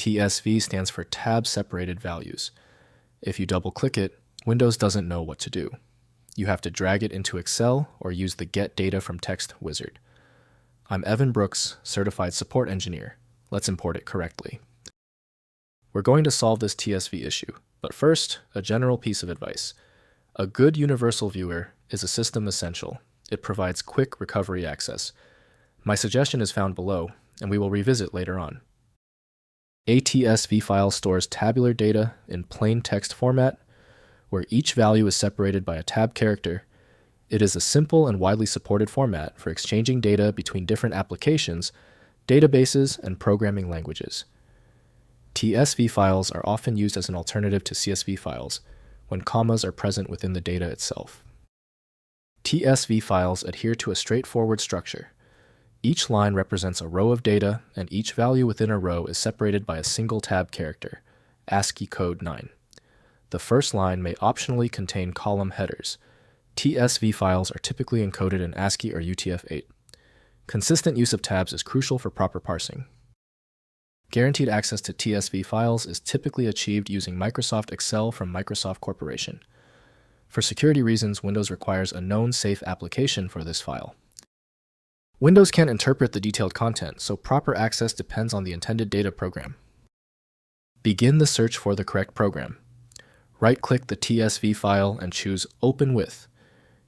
TSV stands for Tab Separated Values. If you double-click it, Windows doesn't know what to do. You have to drag it into Excel or use the Get Data from Text wizard. I'm Evan Brooks, Certified Support Engineer. Let's import it correctly. We're going to solve this TSV issue, but first, a general piece of advice. A good universal viewer is a system essential. It provides quick recovery access. My suggestion is found below, and we will revisit later on. A TSV file stores tabular data in plain text format, where each value is separated by a tab character. It is a simple and widely supported format for exchanging data between different applications, databases, and programming languages. TSV files are often used as an alternative to CSV files when commas are present within the data itself. TSV files adhere to a straightforward structure. Each line represents a row of data, and each value within a row is separated by a single tab character, ASCII code 9. The first line may optionally contain column headers. TSV files are typically encoded in ASCII or UTF-8. Consistent use of tabs is crucial for proper parsing. Guaranteed access to TSV files is typically achieved using Microsoft Excel from Microsoft Corporation. For security reasons, Windows requires a known safe application for this file. Windows can't interpret the detailed content, so proper access depends on the intended data program. Begin the search for the correct program. Right-click the TSV file and choose Open With.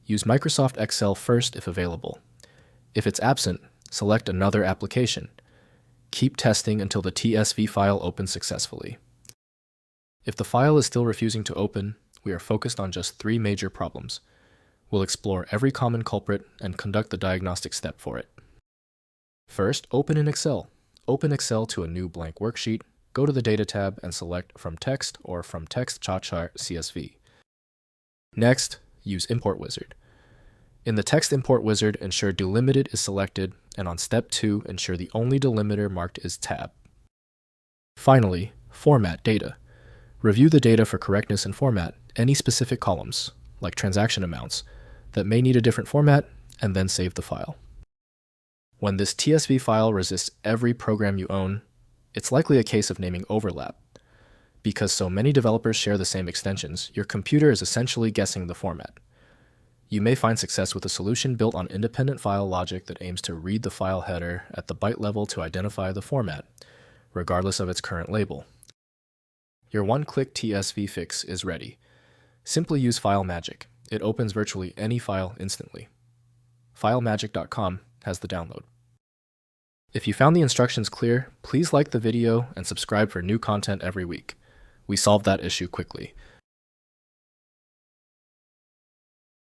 Use Microsoft Excel first if available. If it's absent, select another application. Keep testing until the TSV file opens successfully. If the file is still refusing to open, we are focused on just 3 major problems. We'll explore every common culprit and conduct the diagnostic step for it. First, open in Excel. Open Excel to a new blank worksheet. Go to the Data tab and select From Text or From Text Chart CSV. Next, use Import Wizard. In the Text Import Wizard, ensure Delimited is selected, and on Step 2, ensure the only delimiter marked is Tab. Finally, Format Data. Review the data for correctness and format any specific columns, like transaction amounts, that may need a different format, and then save the file. When this TSV file resists every program you own, it's likely a case of naming overlap. Because so many developers share the same extensions, your computer is essentially guessing the format. You may find success with a solution built on independent file logic that aims to read the file header at the byte level to identify the format, regardless of its current label. Your one-click TSV fix is ready. Simply use FileMagick. It opens virtually any file instantly. FileMagick.com has the download. If you found the instructions clear, please like the video and subscribe for new content every week. We solved that issue quickly.